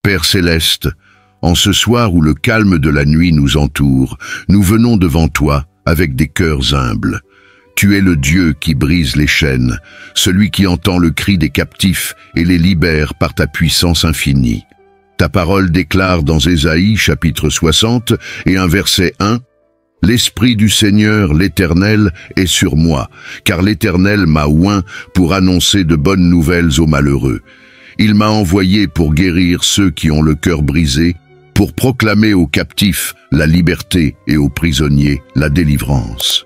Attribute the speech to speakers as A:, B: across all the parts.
A: Père céleste, en ce soir où le calme de la nuit nous entoure, nous venons devant toi avec des cœurs humbles. Tu es le Dieu qui brise les chaînes, celui qui entend le cri des captifs et les libère par ta puissance infinie. Ta parole déclare dans Ésaïe chapitre 60 et un verset 1, « L'Esprit du Seigneur, l'Éternel, est sur moi, car l'Éternel m'a oint pour annoncer de bonnes nouvelles aux malheureux. Il m'a envoyé pour guérir ceux qui ont le cœur brisé, pour proclamer aux captifs la liberté et aux prisonniers la délivrance. »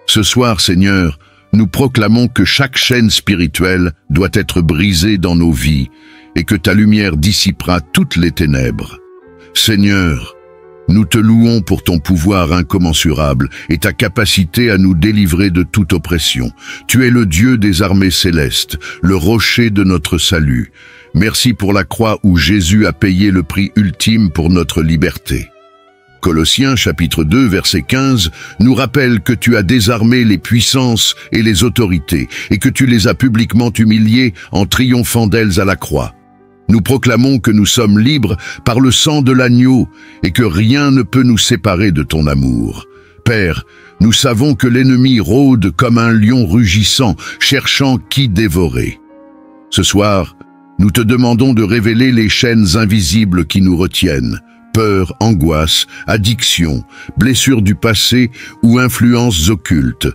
A: Ce soir, Seigneur, nous proclamons que chaque chaîne spirituelle doit être brisée dans nos vies et que ta lumière dissipera toutes les ténèbres. Seigneur, nous te louons pour ton pouvoir incommensurable et ta capacité à nous délivrer de toute oppression. Tu es le Dieu des armées célestes, le rocher de notre salut. Merci pour la croix où Jésus a payé le prix ultime pour notre liberté. Colossiens chapitre 2 verset 15 nous rappelle que tu as désarmé les puissances et les autorités et que tu les as publiquement humiliées en triomphant d'elles à la croix. Nous proclamons que nous sommes libres par le sang de l'agneau et que rien ne peut nous séparer de ton amour. Père, nous savons que l'ennemi rôde comme un lion rugissant, cherchant qui dévorer. Ce soir, nous te demandons de révéler les chaînes invisibles qui nous retiennent. Peur, angoisse, addiction, blessures du passé ou influences occultes.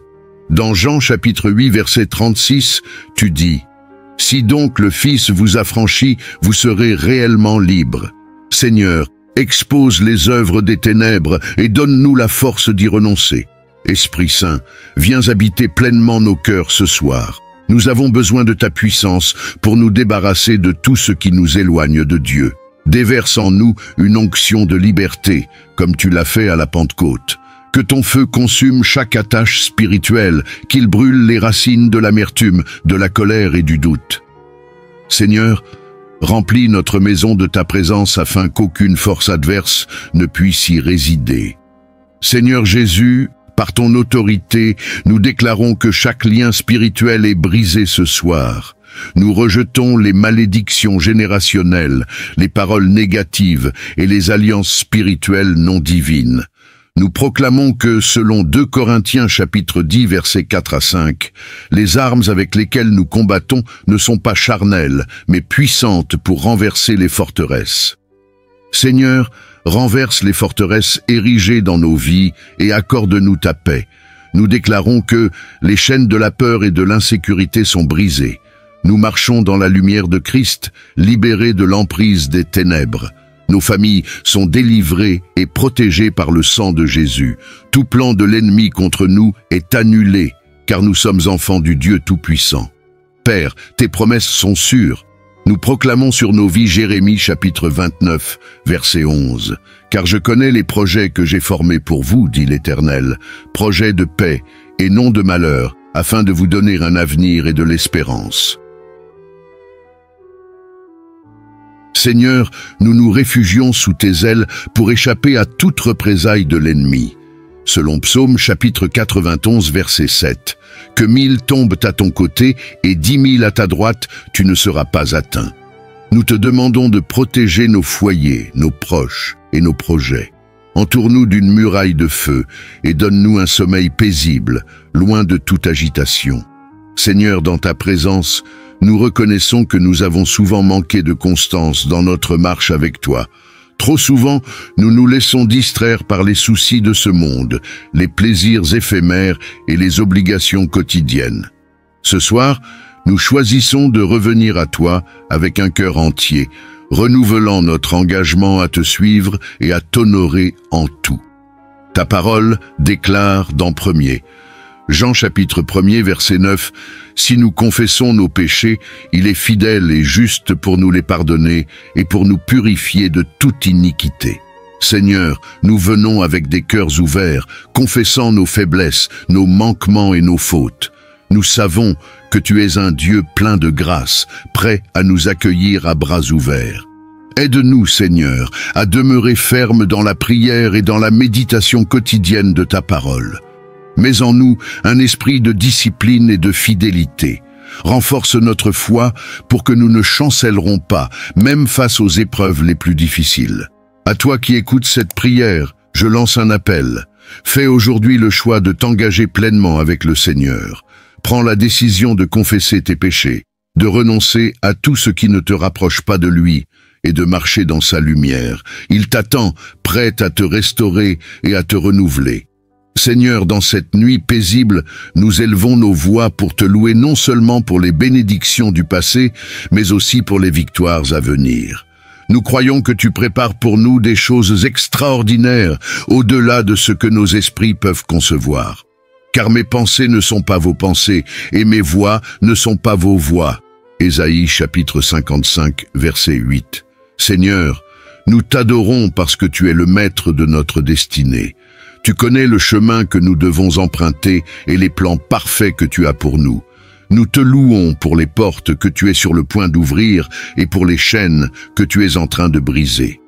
A: Dans Jean chapitre 8 verset 36, tu dis « Si donc le Fils vous affranchit, vous serez réellement libres. Seigneur, expose les œuvres des ténèbres et donne-nous la force d'y renoncer. Esprit Saint, viens habiter pleinement nos cœurs ce soir. Nous avons besoin de ta puissance pour nous débarrasser de tout ce qui nous éloigne de Dieu. Déverse en nous une onction de liberté, comme tu l'as fait à la Pentecôte. Que ton feu consume chaque attache spirituelle, qu'il brûle les racines de l'amertume, de la colère et du doute. Seigneur, remplis notre maison de ta présence afin qu'aucune force adverse ne puisse y résider. Seigneur Jésus, par ton autorité, nous déclarons que chaque lien spirituel est brisé ce soir. Nous rejetons les malédictions générationnelles, les paroles négatives et les alliances spirituelles non divines. Nous proclamons que, selon 2 Corinthiens chapitre 10 versets 4 à 5, les armes avec lesquelles nous combattons ne sont pas charnelles, mais puissantes pour renverser les forteresses. Seigneur, renverse les forteresses érigées dans nos vies et accorde-nous ta paix. Nous déclarons que les chaînes de la peur et de l'insécurité sont brisées. Nous marchons dans la lumière de Christ, libérés de l'emprise des ténèbres. Nos familles sont délivrées et protégées par le sang de Jésus. Tout plan de l'ennemi contre nous est annulé, car nous sommes enfants du Dieu Tout-Puissant. Père, tes promesses sont sûres. Nous proclamons sur nos vies Jérémie chapitre 29, verset 11. « Car je connais les projets que j'ai formés pour vous, dit l'Éternel, projets de paix et non de malheur, afin de vous donner un avenir et de l'espérance. » Seigneur, nous nous réfugions sous tes ailes pour échapper à toute représaille de l'ennemi. Selon Psaume chapitre 91 verset 7, « Que 1000 tombent à ton côté et 10 000 à ta droite, tu ne seras pas atteint. » Nous te demandons de protéger nos foyers, nos proches et nos projets. Entoure-nous d'une muraille de feu et donne-nous un sommeil paisible, loin de toute agitation. Seigneur, dans ta présence, nous reconnaissons que nous avons souvent manqué de constance dans notre marche avec toi. Trop souvent, nous nous laissons distraire par les soucis de ce monde, les plaisirs éphémères et les obligations quotidiennes. Ce soir, nous choisissons de revenir à toi avec un cœur entier, renouvelant notre engagement à te suivre et à t'honorer en tout. Ta parole déclare dans 1er Jean chapitre 1er verset 9, « Si nous confessons nos péchés, il est fidèle et juste pour nous les pardonner et pour nous purifier de toute iniquité. » Seigneur, nous venons avec des cœurs ouverts, confessant nos faiblesses, nos manquements et nos fautes. Nous savons que tu es un Dieu plein de grâce, prêt à nous accueillir à bras ouverts. Aide-nous, Seigneur, à demeurer fermes dans la prière et dans la méditation quotidienne de ta parole. Mets en nous un esprit de discipline et de fidélité. Renforce notre foi pour que nous ne chancellerons pas, même face aux épreuves les plus difficiles. À toi qui écoutes cette prière, je lance un appel. Fais aujourd'hui le choix de t'engager pleinement avec le Seigneur. Prends la décision de confesser tes péchés, de renoncer à tout ce qui ne te rapproche pas de lui et de marcher dans sa lumière. Il t'attend, prêt à te restaurer et à te renouveler. Seigneur, dans cette nuit paisible, nous élevons nos voix pour te louer non seulement pour les bénédictions du passé, mais aussi pour les victoires à venir. Nous croyons que tu prépares pour nous des choses extraordinaires, au-delà de ce que nos esprits peuvent concevoir. Car mes pensées ne sont pas vos pensées, et mes voix ne sont pas vos voix. Ésaïe chapitre 55, verset 8. Seigneur, nous t'adorons parce que tu es le maître de notre destinée. Tu connais le chemin que nous devons emprunter et les plans parfaits que tu as pour nous. Nous te louons pour les portes que tu es sur le point d'ouvrir et pour les chaînes que tu es en train de briser.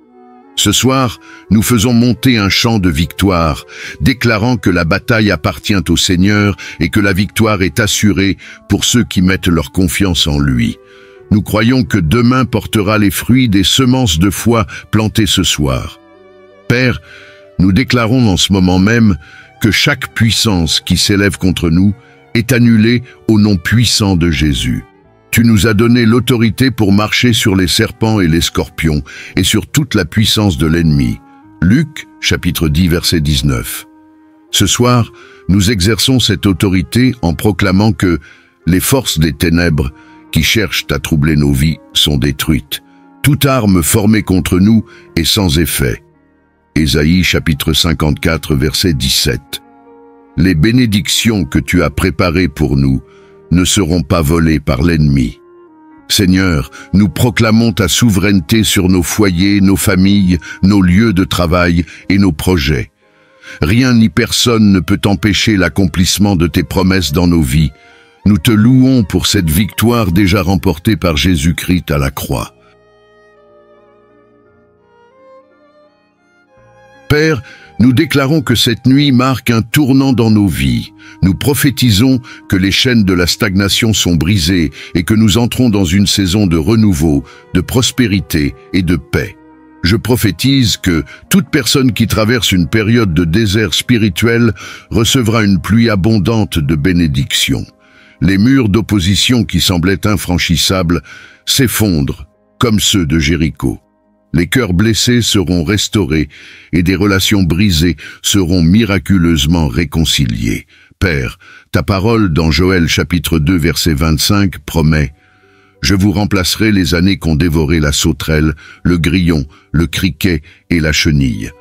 A: Ce soir, nous faisons monter un chant de victoire, déclarant que la bataille appartient au Seigneur et que la victoire est assurée pour ceux qui mettent leur confiance en lui. Nous croyons que demain portera les fruits des semences de foi plantées ce soir. Père, nous déclarons en ce moment même que chaque puissance qui s'élève contre nous est annulée au nom puissant de Jésus. Tu nous as donné l'autorité pour marcher sur les serpents et les scorpions et sur toute la puissance de l'ennemi. Luc, chapitre 10, verset 19. Ce soir, nous exerçons cette autorité en proclamant que les forces des ténèbres qui cherchent à troubler nos vies sont détruites. Toute arme formée contre nous est sans effet. Ésaïe chapitre 54, verset 17. Les bénédictions que tu as préparées pour nous ne seront pas volées par l'ennemi. Seigneur, nous proclamons ta souveraineté sur nos foyers, nos familles, nos lieux de travail et nos projets. Rien ni personne ne peut empêcher l'accomplissement de tes promesses dans nos vies. Nous te louons pour cette victoire déjà remportée par Jésus-Christ à la croix. Père, nous déclarons que cette nuit marque un tournant dans nos vies. Nous prophétisons que les chaînes de la stagnation sont brisées et que nous entrons dans une saison de renouveau, de prospérité et de paix. Je prophétise que toute personne qui traverse une période de désert spirituel recevra une pluie abondante de bénédictions. Les murs d'opposition qui semblaient infranchissables s'effondrent comme ceux de Jéricho. Les cœurs blessés seront restaurés et des relations brisées seront miraculeusement réconciliées. Père, ta parole dans Joël chapitre 2 verset 25 promet « Je vous remplacerai les années qu'ont dévoré la sauterelle, le grillon, le criquet et la chenille. »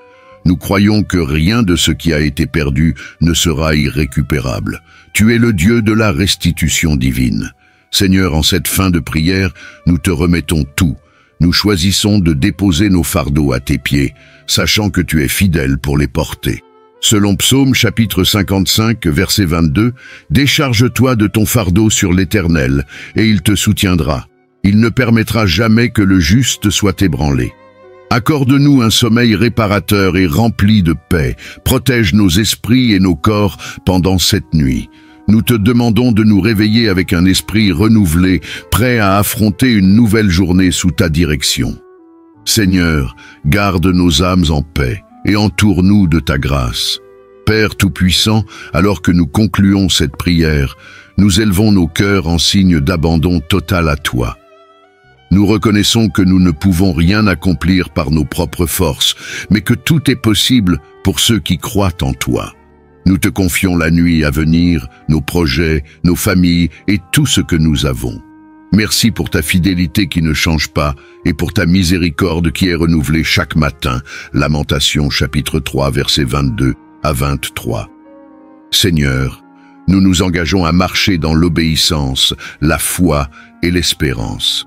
A: Nous croyons que rien de ce qui a été perdu ne sera irrécupérable. Tu es le Dieu de la restitution divine. Seigneur, en cette fin de prière, nous te remettons tout. Nous choisissons de déposer nos fardeaux à tes pieds, sachant que tu es fidèle pour les porter. Selon Psaume chapitre 55, verset 22, « Décharge-toi de ton fardeau sur l'Éternel, et il te soutiendra. Il ne permettra jamais que le juste soit ébranlé. » Accorde-nous un sommeil réparateur et rempli de paix. Protège nos esprits et nos corps pendant cette nuit. Nous te demandons de nous réveiller avec un esprit renouvelé, prêt à affronter une nouvelle journée sous ta direction. Seigneur, garde nos âmes en paix et entoure-nous de ta grâce. Père Tout-Puissant, alors que nous concluons cette prière, nous élevons nos cœurs en signe d'abandon total à toi. Nous reconnaissons que nous ne pouvons rien accomplir par nos propres forces, mais que tout est possible pour ceux qui croient en toi. Nous te confions la nuit à venir, nos projets, nos familles et tout ce que nous avons. Merci pour ta fidélité qui ne change pas et pour ta miséricorde qui est renouvelée chaque matin. Lamentations chapitre 3 versets 22 à 23. Seigneur, nous nous engageons à marcher dans l'obéissance, la foi et l'espérance.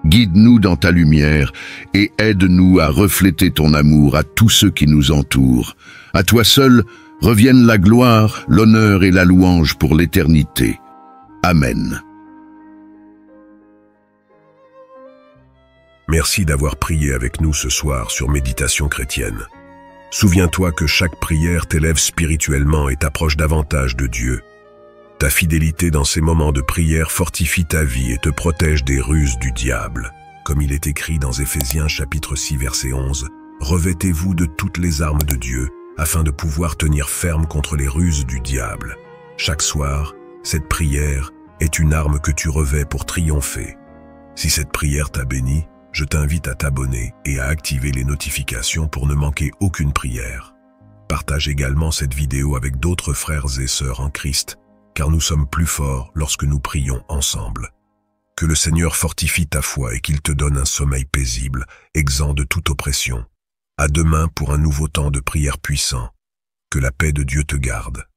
A: Guide-nous dans ta lumière et aide-nous à refléter ton amour à tous ceux qui nous entourent. À toi seul reviennent la gloire, l'honneur et la louange pour l'éternité. Amen.
B: Merci d'avoir prié avec nous ce soir sur Méditation chrétienne. Souviens-toi que chaque prière t'élève spirituellement et t'approche davantage de Dieu. Ta fidélité dans ces moments de prière fortifie ta vie et te protège des ruses du diable. Comme il est écrit dans Éphésiens chapitre 6 verset 11, « Revêtez-vous de toutes les armes de Dieu, afin de pouvoir tenir ferme contre les ruses du diable. » Chaque soir, cette prière est une arme que tu revêts pour triompher. Si cette prière t'a béni, je t'invite à t'abonner et à activer les notifications pour ne manquer aucune prière. Partage également cette vidéo avec d'autres frères et sœurs en Christ, car nous sommes plus forts lorsque nous prions ensemble. Que le Seigneur fortifie ta foi et qu'il te donne un sommeil paisible, exempt de toute oppression. À demain pour un nouveau temps de prière puissant. Que la paix de Dieu te garde.